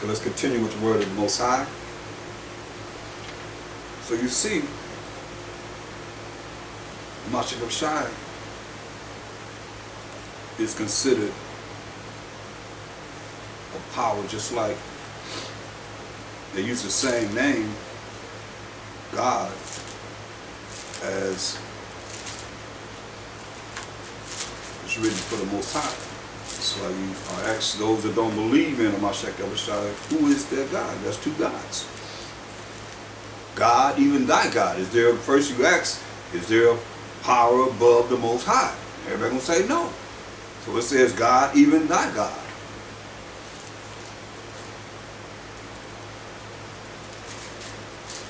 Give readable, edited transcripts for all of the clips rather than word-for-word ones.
Okay, let's continue with the word of the Most High. So you see, Mashiach Shai is considered a power, just like they use the same name, God, as it's written for the Most High. So I ask those that don't believe in Mashiach Shai, who is their God? That's two gods. God, even thy God. Is there, first you ask, is there a power above the Most High? Everybody gonna say no. So it says God, even thy God.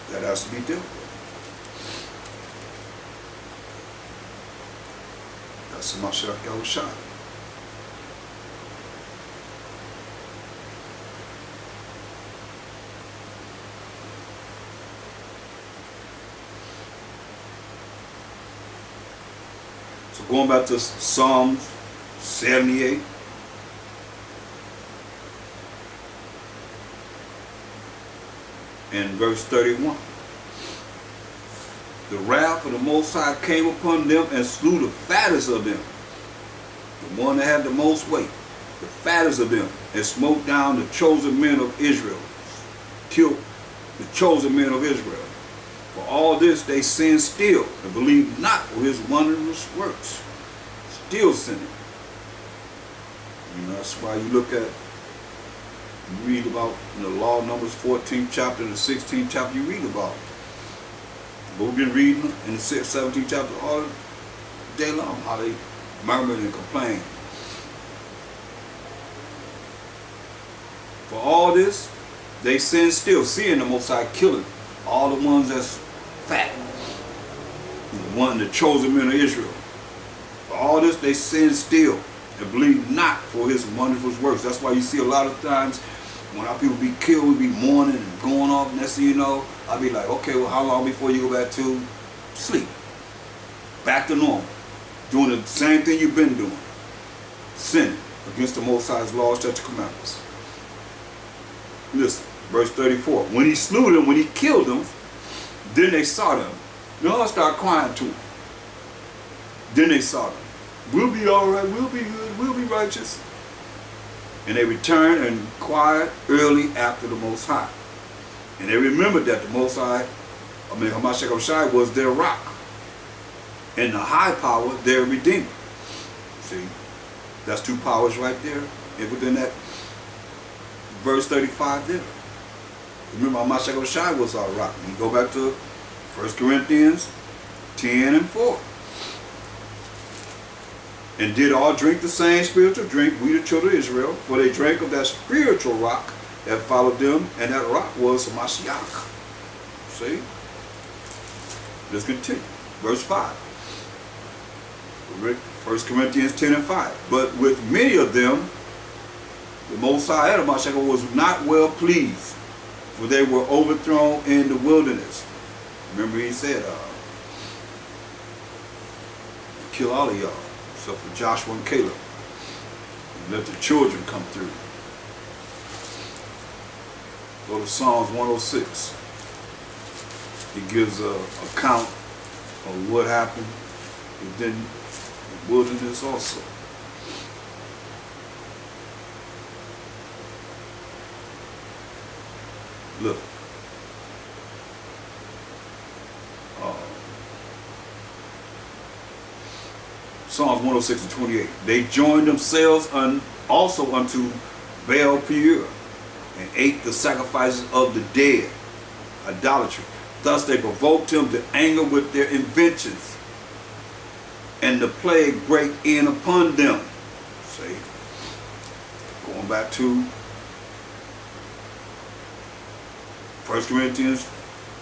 That has to be dealt with. That's the Mashiach Shai. So going back to Psalms 78. And verse 31. The wrath of the Most High came upon them and slew the fattest of them. The one that had the most weight. The fattest of them. And smote down the chosen men of Israel. Killed the chosen men of Israel. For all this they sinned still, and believed not for his wondrous works. Still sinning. You know, that's why you look at, you read about in the law, Numbers 14th chapter and the 16th chapter, you read about. But we've been reading in the 17th chapter all day long, how they murmured and complained. For all this, they sin still, seeing the Most High killing all the ones that's fat, the chosen men of Israel. For all this, they sin still and believe not for his wonderful works. That's why you see a lot of times when our people be killed, we be mourning and going off. Next thing you know, I'll be like, okay, well, how long before you go back to sleep? Back to normal. Doing the same thing you've been doing. Sinning against the Most High's laws, statutes, commandments. Listen, verse 34. When he slew them, when he killed them, then they saw them. Now I start crying to them. Then they saw them. We'll be all right. We'll be good. We'll be righteous. And they returned and inquired early after the Most High. And they remembered that the Most High, Mashiach Shai, was their rock. And the high power, their redeemer. See, that's two powers right there. And within that verse 35 there. Remember, Mashiach Shai was our rock. And you go back to 1 Corinthians 10 and 4. And did all drink the same spiritual drink, we the children of Israel, for they drank of that spiritual rock that followed them, and that rock was Mashiach. See? Let's continue. Verse 5. 1 Corinthians 10 and 5. But with many of them, the Most High Mashiach was not well pleased, for they were overthrown in the wilderness. Remember he said, kill all of y'all. Except for Joshua and Caleb. And let the children come through. Go to Psalms 106. It gives an account of what happened within the wilderness also. Look. Psalms 106 and 28. They joined themselves also unto Baal Peor, and ate the sacrifices of the dead, idolatry. Thus they provoked him to anger with their inventions, and the plague break in upon them. See, going back to 1 Corinthians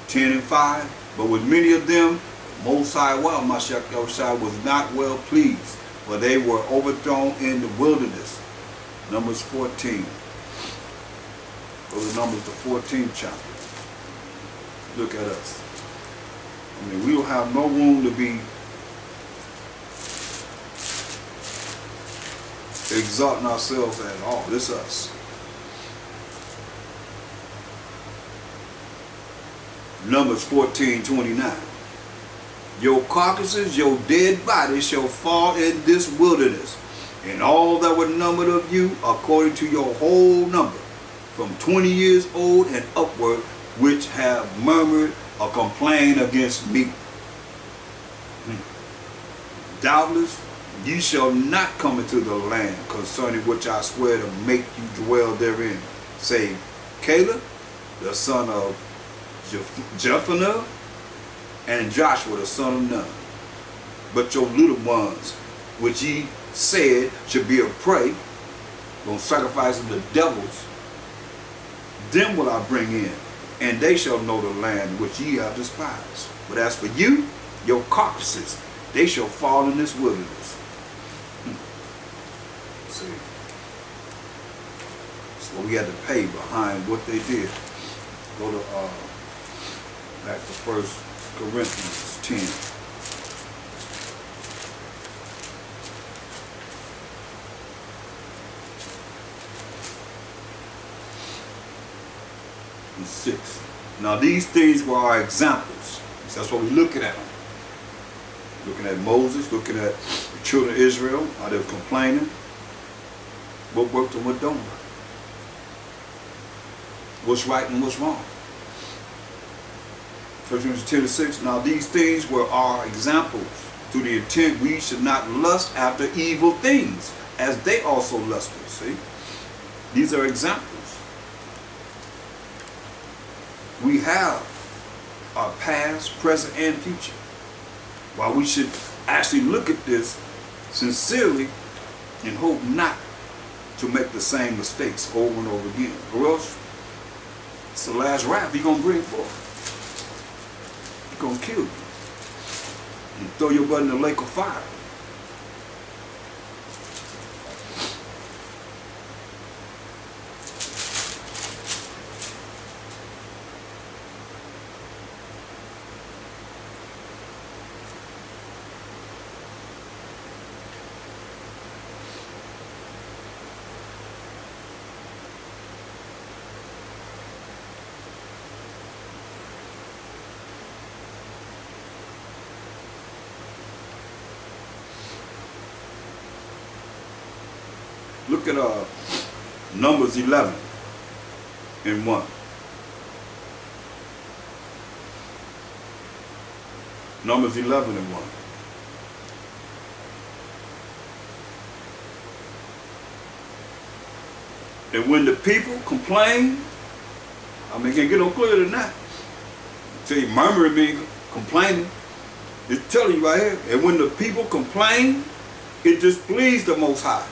10 and 5. But with many of them, Most High, Mashiach Shai was not well pleased, for they were overthrown in the wilderness. Numbers 14. Go to Numbers the 14th chapter. Look at us. I mean, we don't have no room to be exalting ourselves at all. This us. Numbers 14:29. Your carcasses, your dead bodies shall fall in this wilderness, and all that were numbered of you, according to your whole number, from 20 years old and upward, which have murmured or complained against me. Doubtless ye shall not come into the land concerning which I swear to make you dwell therein, save Caleb, the son of Jephunneh, and Joshua, the son of Nun. But your little ones, which ye said should be a prey, gonna sacrifice them to devils, them will I bring in, and they shall know the land which ye have despised. But as for you, your carcasses, they shall fall in this wilderness. See, that's what we had to pay behind what they did. Go to back to 1 Corinthians 10. And 6. Now these things were our examples. So that's what we're looking at. Looking at Moses, looking at the children of Israel, how they were complaining. What worked and what don't work. What's right and what's wrong. 1 Corinthians 10:6. Now these things were our examples, to the intent we should not lust after evil things, as they also lusted. See? These are examples. We have our past, present, and future. While we should actually look at this sincerely and hope not to make the same mistakes over and over again. Or else, it's the last wrath he's going to bring forth. He's going to kill you. And throw your butt in the lake of fire. Look at Numbers 11 and 1. Numbers 11 and 1. And when the people complain, I mean, can't get no clearer than that. Tell you, murmuring means complaining. It's telling you right here. And when the people complain, it displeased the Most High.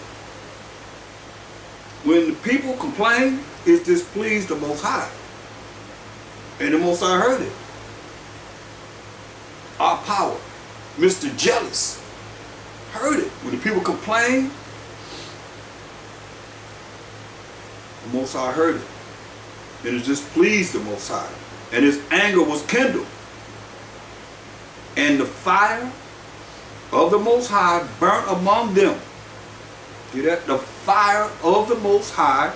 When the people complain, it displeased the Most High. And the Most High heard it. Our power, Mr. Jealous, heard it. When the people complain, the Most High heard it. And it displeased the Most High. And his anger was kindled. And the fire of the Most High burnt among them. See that? The fire of the Most High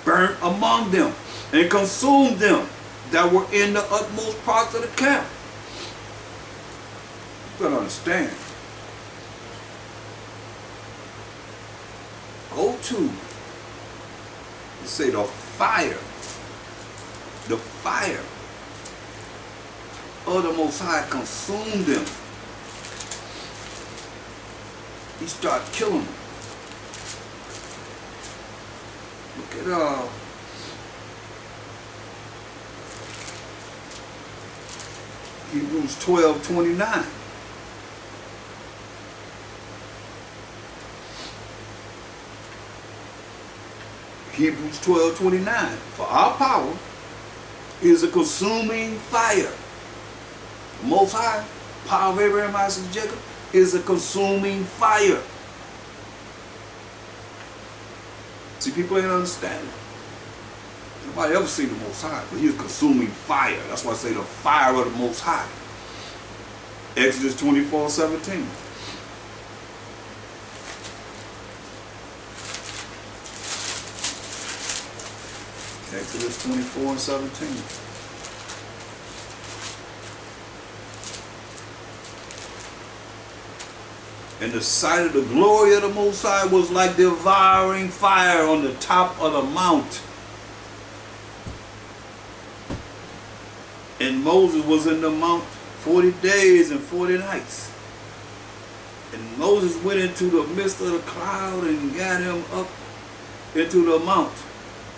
burnt among them and consumed them that were in the utmost parts of the camp. You gotta understand. Go to, say the fire of the Most High consumed them. He started killing them. Look at Hebrews 12:29. Hebrews 12:29. For our power is a consuming fire. The Most High, power of Abraham, Isaac, and Jacob, is a consuming fire. See, people ain't understanding. Nobody ever seen the Most High, but he's consuming fire. That's why I say the fire of the Most High. Exodus 24:17. Exodus 24:17. And the sight of the glory of the Most High was like devouring fire on the top of the mount. And Moses was in the mount 40 days and 40 nights. And Moses went into the midst of the cloud and got him up into the mount.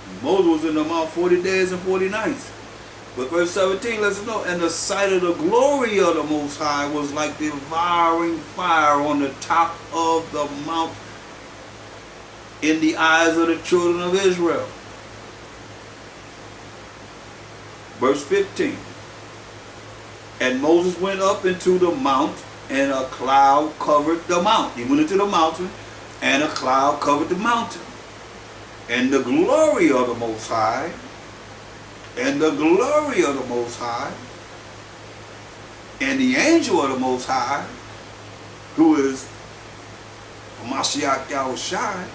And Moses was in the mount 40 days and 40 nights. But verse 17 lets us know, and the sight of the glory of the Most High was like devouring fire on the top of the mount in the eyes of the children of Israel. Verse 15. And Moses went up into the mount, and a cloud covered the mount. He went into the mountain, and a cloud covered the mountain. And the glory of the Most High, and the glory of the Most High, and the angel of the Most High, who is Mashiach Yahushai,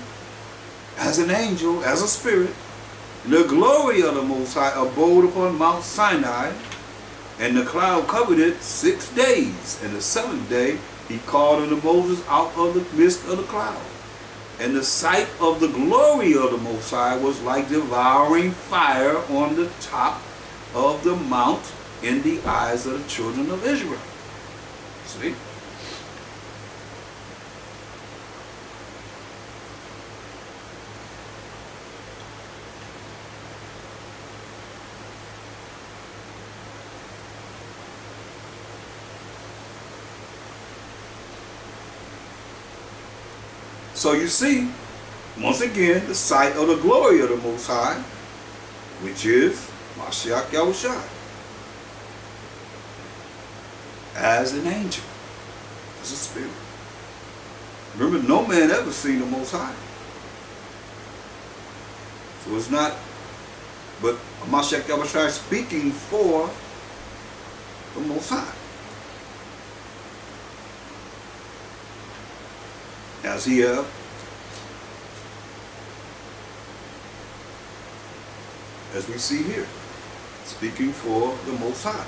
as an angel, as a spirit, the glory of the Most High abode upon Mount Sinai, and the cloud covered it 6 days. And the 7th day he called unto Moses out of the midst of the cloud. And the sight of the glory of the Most High was like devouring fire on the top of the mount in the eyes of the children of Israel. See? So you see, once again, the sight of the glory of the Most High, which is Mashiach Yahushua, as an angel, as a spirit. Remember, no man ever seen the Most High. So it's not, but Mashiach Yahushua speaking for the Most High. As he as we see here, speaking for the Most High.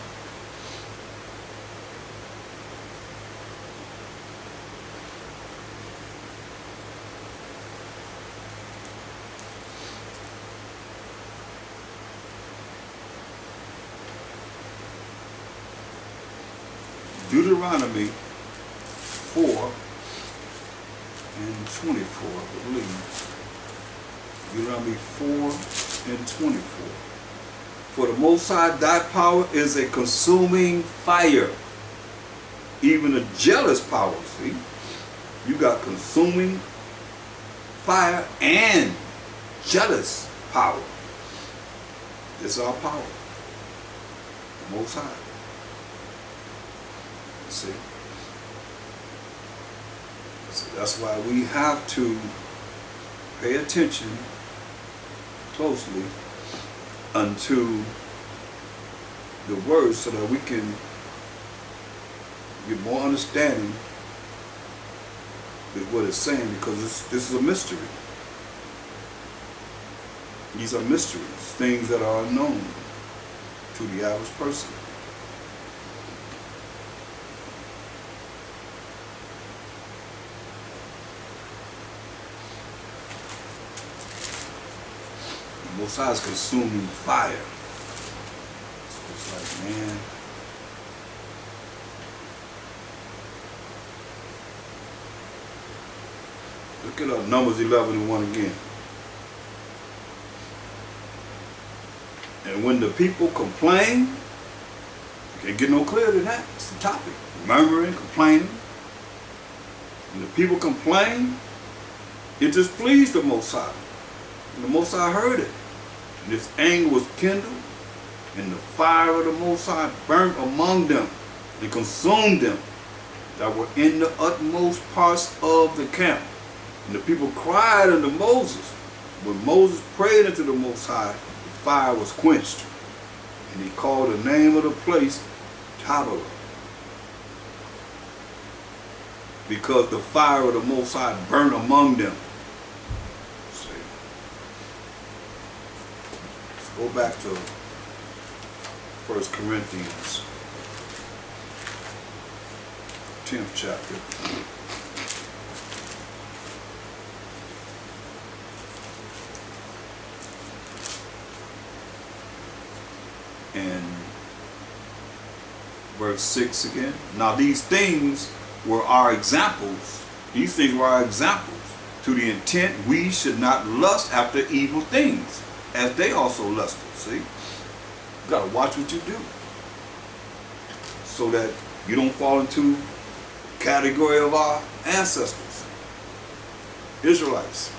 Deuteronomy 4 and 24, I believe. Deuteronomy 4 and 24. For the Most High, thy power is a consuming fire, even a jealous power. See, you got consuming fire and jealous power. This is our power, the Most High. See. So that's why we have to pay attention closely unto the words so that we can get more understanding with what it's saying, because this is a mystery. These are mysteries, things that are unknown to the average person. Most High is consuming fire. So it's like, man, look at up Numbers 11 and 1 again. And when the people complain, you can't get no clearer than that. It's the topic. Murmuring, complaining. When the people complain, it displeased the Most High. And the Most High heard it. And his anger was kindled, and the fire of the Most High burnt among them and consumed them that were in the utmost parts of the camp. And the people cried unto Moses. When Moses prayed unto the Most High, the fire was quenched. And he called the name of the place Thaahwam, because the fire of the Most High burnt among them. Go back to 1 Corinthians 10th chapter. verse 6 again. Now these things were our examples. These things were our examples, to the intent we should not lust after evil things, as they also lusted. See? You gotta watch what you do, so that you don't fall into the category of our ancestors, Israelites,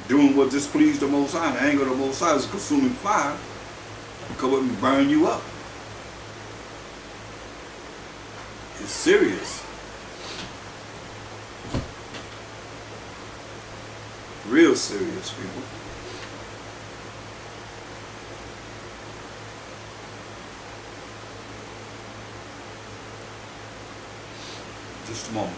doing what displeased the Most High. The anger of the Most High is a consuming fire. Come up and burn you up. It's serious. Real serious, people. Just a moment.